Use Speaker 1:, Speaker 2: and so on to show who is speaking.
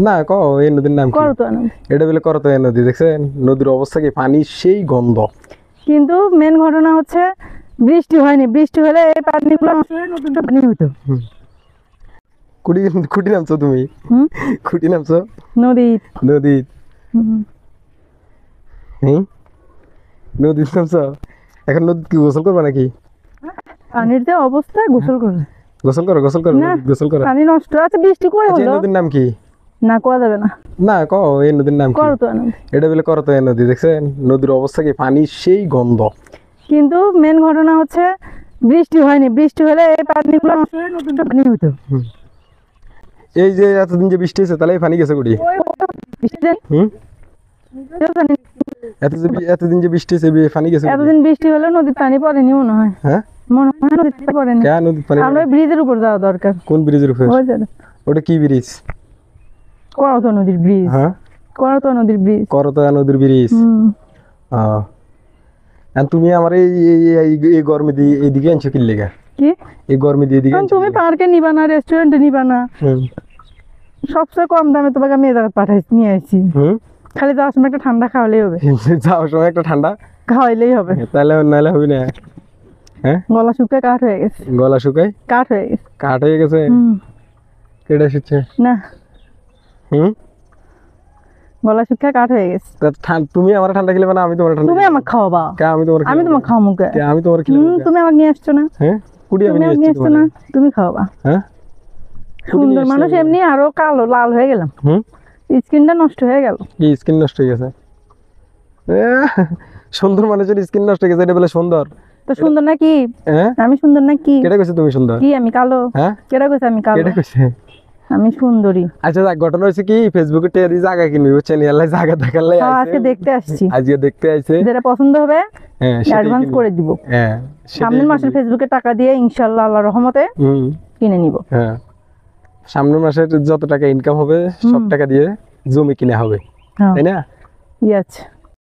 Speaker 1: না কও এই নদীর নাম কি?
Speaker 2: করতোয়া নদী।
Speaker 1: এটা বলে করতোয়া নদী, দেখছেন নদীর অবস্থা কি, পানি সেই গন্ধ।
Speaker 2: কিন্তু মেন ঘটনা হচ্ছে বৃষ্টি হয়নি, বৃষ্টি হলে এই পানিগুলো নষ্ট হয়ে নতুন পানি হতো।
Speaker 1: কুটি কুটি নামছো তুমি? কুটি নামছো
Speaker 2: নদী
Speaker 1: নদী? হ্যাঁ নদী নামছো। এখন নদী কি গোসল করবা নাকি?
Speaker 2: পানির যে অবস্থা গোসল করবে।
Speaker 1: গোসল করো গোসল করো
Speaker 2: না,
Speaker 1: গোসল করো।
Speaker 2: পানি নষ্ট আছে, বৃষ্টি করে
Speaker 1: আচ্ছা, এই
Speaker 2: হলো।
Speaker 1: নদীর নাম কি?
Speaker 2: না কোয়া যাবে না।
Speaker 1: না কও এই নদীর নাম কি?
Speaker 2: করতোয়া নদী।
Speaker 1: এটা বলে করতোয়া নদী, দেখছেন নদীর অবস্থা কি, পানি সেই গন্ধ।
Speaker 2: কিন্তু মেন ঘটনা হচ্ছে বৃষ্টি হয়নি, বৃষ্টি হলে এই পানিগুলো নষ্ট হয়ে নতুন পানি হতো।
Speaker 1: এই যে এতদিন যে বৃষ্টি হয়েছে তাহলে এই পানি গেছে কুড়ি। এতদিন যে বৃষ্টি হয়েছে পানি গেছে।
Speaker 2: এতদিন বৃষ্টি হলে নদীর পানি পড়েনি মনে হয়।
Speaker 1: হ্যাঁ
Speaker 2: মনে হয় নদীর পানি পড়েনি।
Speaker 1: কেন নদীর পানি?
Speaker 2: আমরা ব্রিজের উপর যাওয়া দরকার।
Speaker 1: কোন ব্রিজের উপর? ওটা কি ব্রিজ?
Speaker 2: করতোয়া নদীর ব্রিজ।
Speaker 1: হ্যাঁ
Speaker 2: করতোয়া নদীর ব্রিজ।
Speaker 1: করতোয়া নদীর ব্রিজ। তুমি আমার এই গরমে দিয়ে এইদিকে আনছো কি লেগা?
Speaker 2: কি
Speaker 1: এই গরমে দিয়ে এদিকে আনছো?
Speaker 2: তুমি পার্কে নিবা না, রেস্টুরেন্টে নিবা না, সবচেয়ে কম দামে তোমাকে আমি এই জায়গায় পাঠাইছি, নিয়ে আসছি। খালি যাওয়ার সময় একটা ঠান্ডা খাওয়ালেই হবে।
Speaker 1: যাওয়ার সময় একটা ঠান্ডা
Speaker 2: খাওয়াইলেই হবে,
Speaker 1: তাহলে নাহলে হবে না। হ্যাঁ
Speaker 2: গলা শুকায় কাঠ হয়ে গেছে।
Speaker 1: গলা শুকায়
Speaker 2: কাঠ হয়ে গেছে।
Speaker 1: কাঠ হয়ে গেছে। কেটে এসেছে
Speaker 2: না, গলা শুকায় কাঠ হয়ে গেছে।
Speaker 1: তুমি আমার ঠান্ডা খেলে মানে আমি তোমার ঠান্ডা?
Speaker 2: তুমি আমাকে খাওয়াবা?
Speaker 1: আমি তোমার
Speaker 2: খাওয়া মুখে।
Speaker 1: আমি তোমার খেলে?
Speaker 2: তুমি আমাকে নিয়ে আসছো না?
Speaker 1: হ্যাঁ কুড়ি আমি নিয়ে
Speaker 2: আসছো না, তুমি খাওয়াবা।
Speaker 1: হ্যাঁ
Speaker 2: সুন্দর মানুষ এমনি আরো কালো লাল হয়ে গেলাম। স্কিনটা নষ্ট হয়ে গেল।
Speaker 1: কি স্কিন নষ্ট হয়ে গেছে? সুন্দর মানুষের স্কিন নষ্ট হয়ে গেছে এটা বলে সুন্দর?
Speaker 2: তো সুন্দর নাকি? আমি সুন্দর নাকি?
Speaker 1: কেটে কইছে তুমি সুন্দর?
Speaker 2: কি আমি কালো?
Speaker 1: হ্যাঁ
Speaker 2: কেটে কইছে আমি কালো?
Speaker 1: কেটে কইছে
Speaker 2: আমি সুন্দরী।
Speaker 1: আচ্ছা ঘটনা হয়েছে কি, ফেসবুকে টেরি জায়গা কিনবি বুঝছেন, এলাই জায়গা দেখালে
Speaker 2: আজকে দেখতে আসছি।
Speaker 1: আজকে দেখতে আইছে,
Speaker 2: যেটা পছন্দ হবে অ্যাডভান্স করে দিব।
Speaker 1: হ্যাঁ
Speaker 2: সামনের মাসের ফেসবুকে টাকা দিয়ে ইনশাআল্লাহ আল্লাহর রহমতে কিনে নিব।
Speaker 1: হ্যাঁ সামনের মাসের যত টাকা ইনকাম হবে সব টাকা দিয়ে জমি কিনা হবে, তাই না?
Speaker 2: ইয়েস।